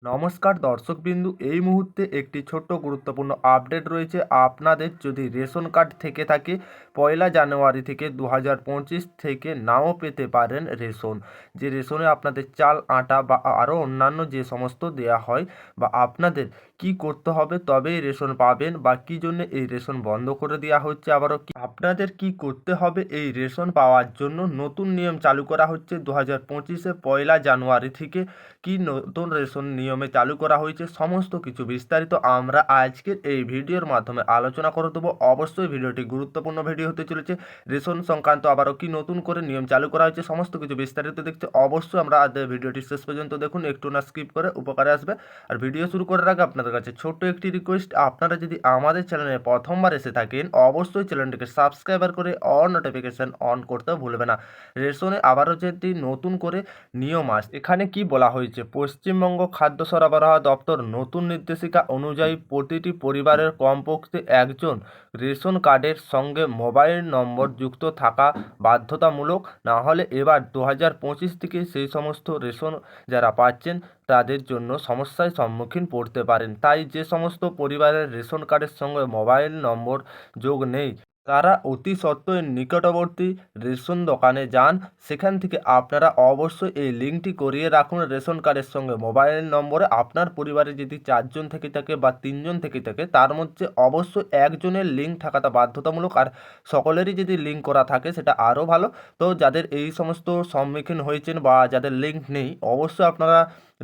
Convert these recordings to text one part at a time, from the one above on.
নমস্কার দর্শকবিন্দু, এই মুহূর্তে একটি ছোট্ট গুরুত্বপূর্ণ আপডেট রয়েছে। আপনাদের যদি রেশন কার্ড থেকে থাকে, 1 জানুয়ারি থেকে 2025 থেকে নাও পেতে পারেন রেশন। যে রেশনে আপনাদের চাল, আটা বা আরও অন্যান্য যে সমস্ত দেয়া হয়, বা আপনাদের কি করতে হবে তবেই রেশন পাবেন, বা কী জন্য এই রেশন বন্ধ করে দেওয়া হচ্ছে, আবারও আপনাদের কি করতে হবে এই রেশন পাওয়ার জন্য নতুন নিয়ম চালু করা হচ্ছে 2025-এ 1 জানুয়ারি থেকে। কি নতুন রেশন নিয়মে চালু করা হয়েছে, সমস্ত কিছু বিস্তারিত আমরা আজকের এই ভিডিওর মাধ্যমে আলোচনা করে দেবো। অবশ্যই ভিডিওটি গুরুত্বপূর্ণ ভিডিও হতে চলেছে। রেশন সংক্রান্ত আবারও কি নতুন করে নিয়ম চালু করা হয়েছে, সমস্ত কিছু বিস্তারিত দেখতে অবশ্যই আমরা ভিডিওটি শেষ পর্যন্ত দেখুন, একটু না স্কিপ করে, উপকারে আসবে। আর ভিডিও শুরু করার আগে আপনাদের কাছে ছোট্ট একটি রিকোয়েস্ট, আপনারা যদি আমাদের চ্যানেলে প্রথমবার এসে থাকেন অবশ্যই চ্যানেলটিকে সাবস্ক্রাইবার করে অল নোটিফিকেশন অন করতে ভুলবে না। রেশনে আবারও যেটি নতুন করে নিয়ম আসছে, এখানে কি বলা হয়েছে, পশ্চিমবঙ্গ খাদ্য সরবরাহ দপ্তর নতুন নির্দেশিকা অনুযায়ী প্রতিটি পরিবারের কমপক্ষে একজন রেশন কার্ডের সঙ্গে মোবাইল নম্বর যুক্ত থাকা বাধ্যতামূলক। না হলে এবার 2025 থেকে সেই সমস্ত রেশন যারা পাচ্ছেন তাদের জন্য সমস্যায় সম্মুখীন পড়তে পারেন। তাই যে সমস্ত পরিবারের রেশন কার্ডের সঙ্গে মোবাইল নম্বর যোগ নেই, তারা অতি সত্বর নিকটবর্তী রেশন দোকানে যান। সেখান থেকে আপনারা অবশ্যই এই লিঙ্কটি করিয়ে রাখুন রেশন কার্ডের সঙ্গে মোবাইল নম্বরে। আপনার পরিবারে যদি 4 জন থেকে থাকে বা 3 জন থেকে থাকে, তার মধ্যে অবশ্যই একজনের লিঙ্ক থাকাটা বাধ্যতামূলক। আর সকলেরই যদি লিঙ্ক করা থাকে সেটা আরও ভালো। তো যাদের এই সমস্ত সম্মুখীন হয়েছেন বা যাদের লিঙ্ক নেই, অবশ্যই আপনারা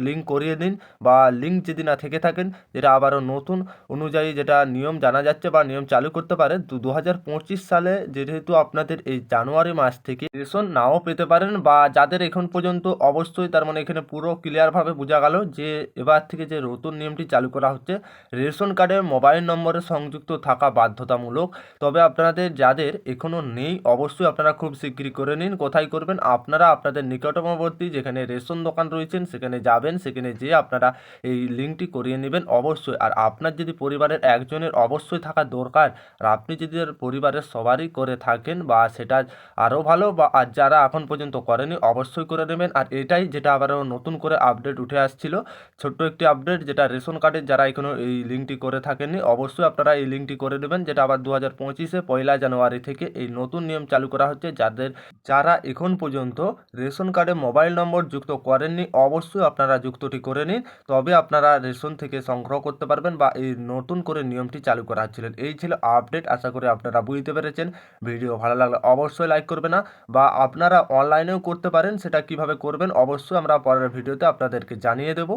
লিঙ্ক করিয়ে দিন। বা লিঙ্ক যদি না থেকে থাকেন, যেটা আবারও নতুন অনুযায়ী যেটা নিয়ম জানা যাচ্ছে বা নিয়ম চালু করতে পারে 2025 সালে, যেহেতু আপনাদের এই জানুয়ারি মাস থেকে রেশন নাও পেতে পারেন, বা যাদের এখন পর্যন্ত অবশ্যই, তার মানে এখানে পুরো ক্লিয়ারভাবে বোঝা গেল যে এবার থেকে যে নতুন নিয়মটি চালু করা হচ্ছে, রেশন কার্ডে মোবাইল নম্বরে সংযুক্ত থাকা বাধ্যতামূলক। তবে আপনাদের যাদের এখনও নেই, অবশ্যই আপনারা খুব শীঘ্রই করে নিন। কোথায় করবেন, আপনারা আপনাদের নিকটবর্তী যেখানে রেশন দোকান রয়েছেন সেখানে যাবেন, সেখানে যেয়ে আপনারা এই লিঙ্কটি করিয়ে নেবেন অবশ্যই। আর আপনার যদি পরিবারের একজনের অবশ্যই থাকা দরকার, আর আপনি যদি পরিবারের সবারই করে থাকেন বা সেটা আরও ভালো, বা আর যারা এখন পর্যন্ত করেনি অবশ্যই করে নেবেন। আর এটাই যেটা আবারও নতুন করে আপডেট উঠে আসছিল, ছোট্ট একটি আপডেট, যেটা রেশন কার্ডের যারা এখনও এই লিঙ্কটি করে থাকেননি অবশ্যই আপনারা এই লিঙ্কটি করে নেবেন, যেটা আবার 2025-এ 1 জানুয়ারি থেকে এই নতুন নিয়ম চালু করা হচ্ছে। যারা এখন পর্যন্ত রেশন কার্ডে মোবাইল নম্বর যুক্ত করেননি, অবশ্যই আপনারা যুক্তটি করে নিন, তবে আপনারা রেশন থেকে সংগ্রহ করতে পারবেন বা এই নতুন করে নিয়মটি চালু করা হচ্ছিলেন। এই ছিল আপডেট, আশা করি আপনারা বুঝতে পেরেছেন। ভিডিও ভালো লাগলে অবশ্যই লাইক করবে না, বা আপনারা অনলাইনেও করতে পারেন, সেটা কিভাবে করবেন অবশ্যই আমরা পরের ভিডিওতে আপনাদেরকে জানিয়ে দেব।